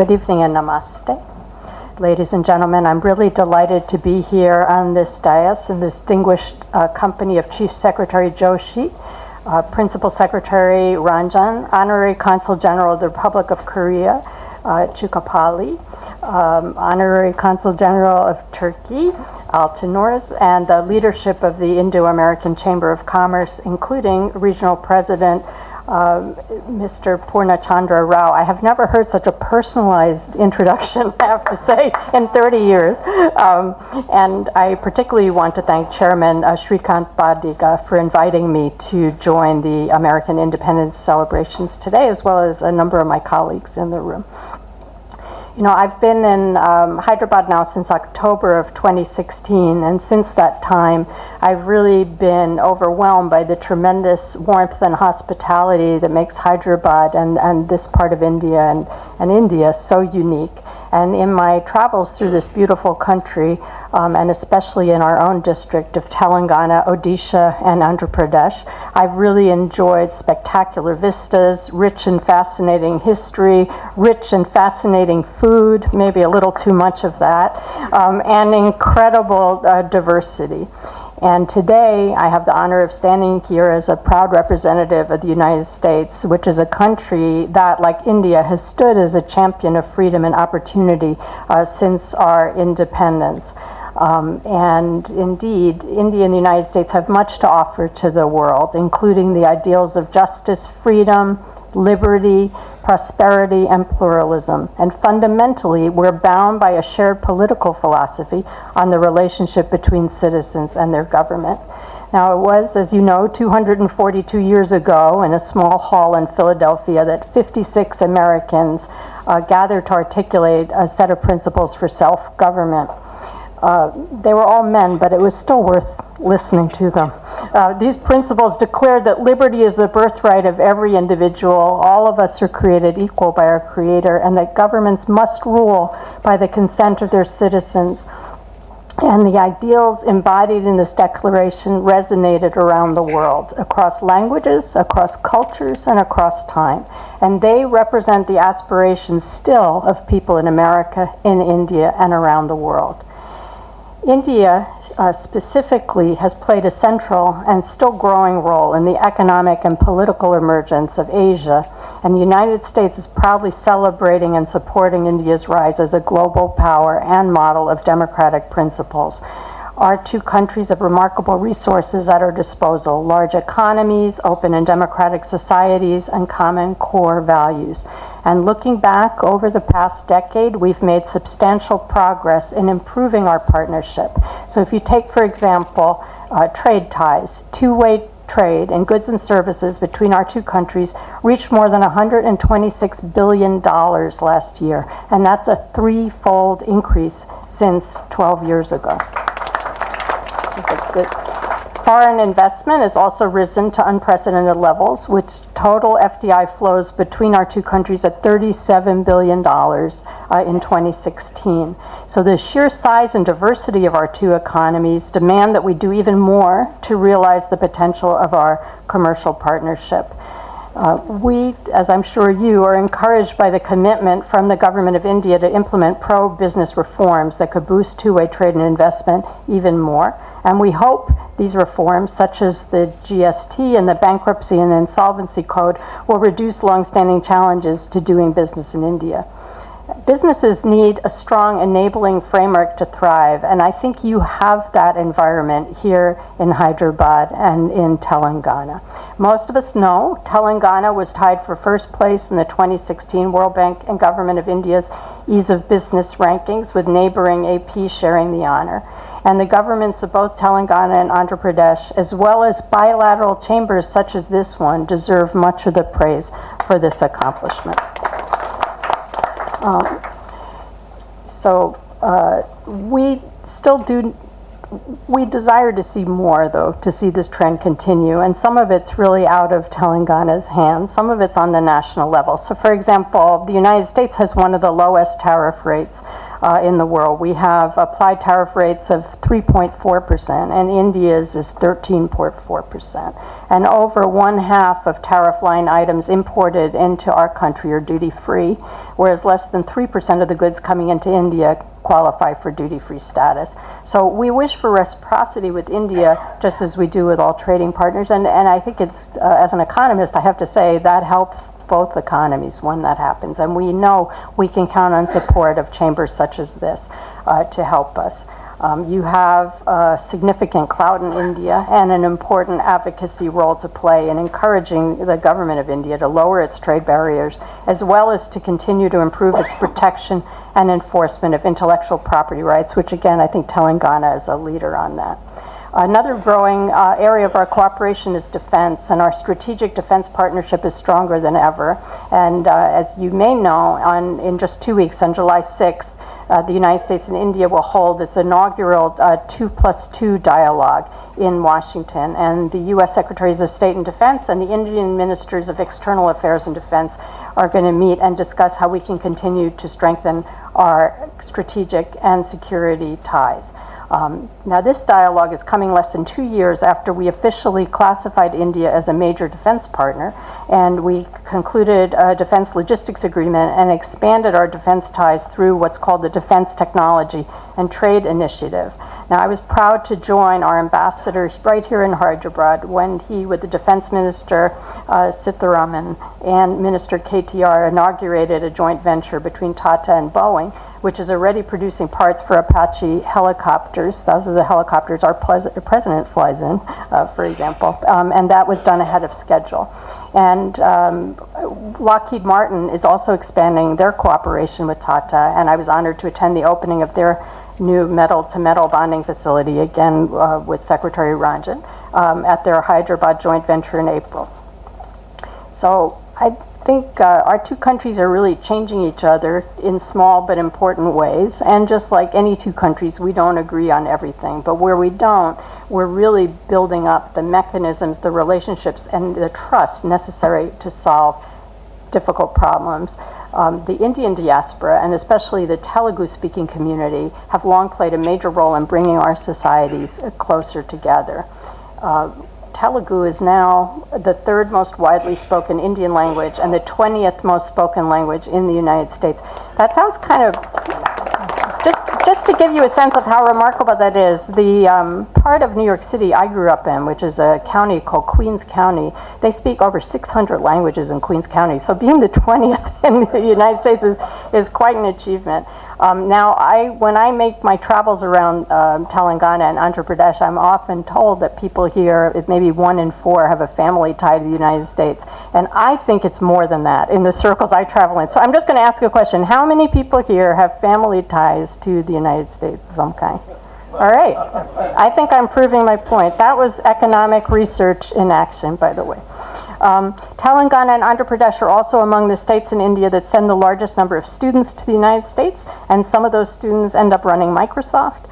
Good evening and namaste. Ladies and gentlemen, I'm really delighted to be here on this dais in this distinguished company of Chief Secretary Joshi, Principal Secretary Ranjan, Honorary Consul General of the Republic of Korea, Chukapali, Honorary Consul General of Turkey, Altinors, and the leadership of the Indo-American Chamber of Commerce, including Regional President Mr. Purnachandra Rao. I have never heard such a personalized introduction, I have to say, in 30 years. And I particularly want to thank Chairman Shrikant Badiga for inviting me to join the American independence celebrations today, as well as a number of my colleagues in the room. You know, I've been in Hyderabad now since October of 2016, and since that time, I've really been overwhelmed by the tremendous warmth and hospitality that makes Hyderabad and this part of India and India so unique. And in my travels through this beautiful country, and especially in our own district of Telangana, Odisha, and Andhra Pradesh, I've really enjoyed spectacular vistas, rich and fascinating history, rich and fascinating food, maybe a little too much of that, and incredible diversity. And today, I have the honor of standing here as a proud representative of the United States, which is a country that, like India, has stood as a champion of freedom and opportunity since our independence. And indeed, India and the United States have much to offer to the world, including the ideals of justice, freedom, liberty, prosperity, and pluralism. And fundamentally, we're bound by a shared political philosophy on the relationship between citizens and their government. Now, it was, as you know, 242 years ago in a small hall in Philadelphia that 56 Americans gathered to articulate a set of principles for self-government. They were all men, but it was still worth listening to them. These principles declared that liberty is the birthright of every individual. All of us are created equal by our Creator, and that governments must rule by the consent of their citizens. And the ideals embodied in this declaration resonated around the world, across languages, across cultures, and across time. And they represent the aspirations still of people in America, in India, and around the world. India specifically has played a central and still growing role in the economic and political emergence of Asia, and the United States is proudly celebrating and supporting India's rise as a global power and model of democratic principles. Our two countries have remarkable resources at our disposal: large economies, open and democratic societies, and common core values. And looking back over the past decade, we've made substantial progress in improving our partnership. So if you take, for example, trade ties, two-way trade in goods and services between our two countries reached more than $126 billion last year, and that's a threefold increase since 12 years ago. That's good. Foreign investment has also risen to unprecedented levels, with total FDI flows between our two countries at $37 billion in 2016. So the sheer size and diversity of our two economies demand that we do even more to realize the potential of our commercial partnership. We, as I'm sure you, are encouraged by the commitment from the government of India to implement pro-business reforms that could boost two-way trade and investment even more. And we hope these reforms, such as the GST and the Bankruptcy and Insolvency Code, will reduce long-standing challenges to doing business in India. Businesses need a strong enabling framework to thrive, and I think you have that environment here in Hyderabad and in Telangana. Most of us know Telangana was tied for first place in the 2016 World Bank and Government of India's Ease of Business rankings, with neighboring AP sharing the honor. And the governments of both Telangana and Andhra Pradesh, as well as bilateral chambers such as this one, deserve much of the praise for this accomplishment. We desire to see more, though, to see this trend continue, and some of it's really out of Telangana's hands. Some of it's on the national level. So, for example, the United States has one of the lowest tariff rates in the world. We have applied tariff rates of 3.4%, and India's is 13.4%. And over 1/2 of tariff line items imported into our country are duty-free, whereas less than 3% of the goods coming into India qualify for duty-free status. So we wish for reciprocity with India, just as we do with all trading partners. And I think it's, as an economist, I have to say that helps both economies when that happens. And we know we can count on support of chambers such as this to help us. You have significant clout in India and an important advocacy role to play in encouraging the government of India to lower its trade barriers, as well as to continue to improve its protection and enforcement of intellectual property rights, which again, I think Telangana is a leader on that. Another growing area of our cooperation is defense, and our strategic defense partnership is stronger than ever. And as you may know, in just 2 weeks, on July 6th, the United States and India will hold its inaugural 2+2 dialogue in Washington, and the U.S. Secretaries of State and Defense and the Indian Ministers of External Affairs and Defense are going to meet and discuss how we can continue to strengthen our strategic and security ties. Now, this dialogue is coming less than 2 years after we officially classified India as a major defense partner, and we concluded a defense logistics agreement and expanded our defense ties through what's called the Defense Technology and Trade Initiative. Now, I was proud to join our ambassador right here in Hyderabad when he, with the Defense Minister Sitharaman and Minister KTR, inaugurated a joint venture between Tata and Boeing, which is already producing parts for Apache helicopters. Those are the helicopters our president flies in, for example, and that was done ahead of schedule. And Lockheed Martin is also expanding their cooperation with Tata, and I was honored to attend the opening of their new metal-to-metal bonding facility, again with Secretary Ranjan, at their Hyderabad joint venture in April. So I think our two countries are really changing each other in small but important ways. And just like any two countries, we don't agree on everything. But where we don't, we're really building up the mechanisms, the relationships, and the trust necessary to solve difficult problems. The Indian diaspora, and especially the Telugu-speaking community, have long played a major role in bringing our societies closer together. Telugu is now the third most widely spoken Indian language and the 20th most spoken language in the United States. That sounds kind of, just to give you a sense of how remarkable that is, the part of New York City I grew up in, which is a county called Queens County, they speak over 600 languages in Queens County. So being the 20th in the United States is quite an achievement. Now, when I make my travels around Telangana and Andhra Pradesh, I'm often told that people here, maybe 1 in 4, have a family tie to the United States. And I think it's more than that in the circles I travel in. So I'm just going to ask you a question. How many people here have family ties to the United States of some kind? All right. I think I'm proving my point. That was economic research in action, by the way. Telangana and Andhra Pradesh are also among the states in India that send the largest number of students to the United States, and some of those students end up running Microsoft.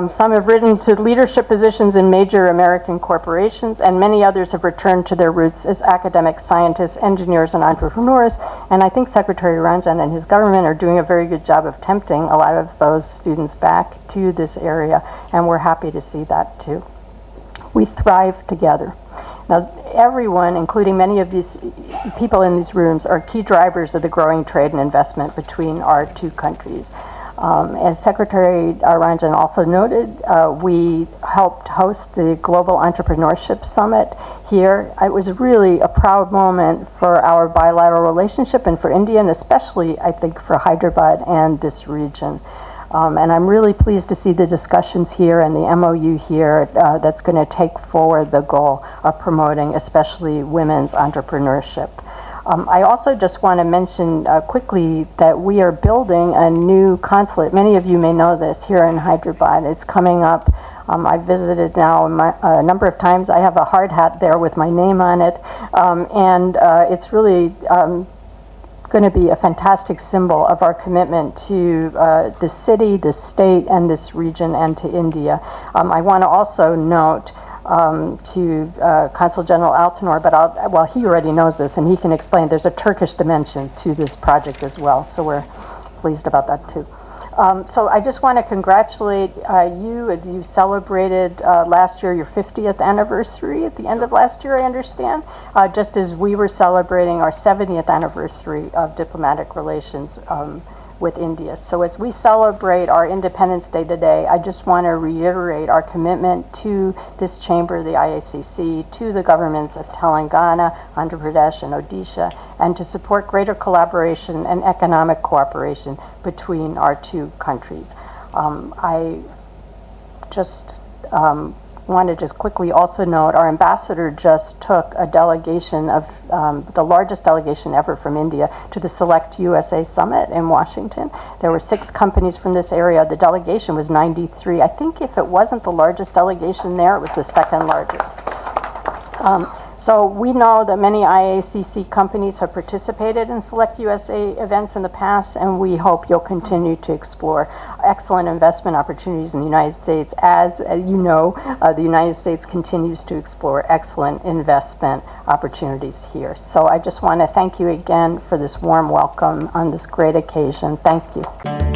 Some have risen to leadership positions in major American corporations, and many others have returned to their roots as academic scientists, engineers, and entrepreneurs. And I think Secretary Ranjan and his government are doing a very good job of tempting a lot of those students back to this area, and we're happy to see that too. We thrive together. Now, everyone, including many of these people in these rooms, are key drivers of the growing trade and investment between our two countries. As Secretary Ranjan also noted, we helped host the Global Entrepreneurship Summit here. It was really a proud moment for our bilateral relationship and for India, and especially, I think, for Hyderabad and this region. And I'm really pleased to see the discussions here and the MOU here that's going to take forward the goal of promoting especially women's entrepreneurship. I also just want to mention quickly that we are building a new consulate. Many of you may know this here in Hyderabad. It's coming up. I've visited now a number of times. I have a hard hat there with my name on it. And it's really going to be a fantastic symbol of our commitment to the city, the state, and this region, and to India. I want to also note to Consul General Altanor, but he already knows this and he can explain, there's a Turkish dimension to this project as well, so we're pleased about that too. So I just want to congratulate you. You celebrated last year your 50th anniversary at the end of last year, I understand, just as we were celebrating our 70th anniversary of diplomatic relations with India. So as we celebrate our Independence Day today, I just want to reiterate our commitment to this chamber, the IACC, to the governments of Telangana, Andhra Pradesh, and Odisha, and to support greater collaboration and economic cooperation between our two countries. I just want to just quickly also note our ambassador just took a delegation of the largest delegation ever from India to the Select USA Summit in Washington. There were 6 companies from this area. The delegation was 93. I think if it wasn't the largest delegation there, it was the second largest. So we know that many IACC companies have participated in Select USA events in the past, and we hope you'll continue to explore excellent investment opportunities in the United States. As you know, the United States continues to explore excellent investment opportunities here. So I just want to thank you again for this warm welcome on this great occasion. Thank you.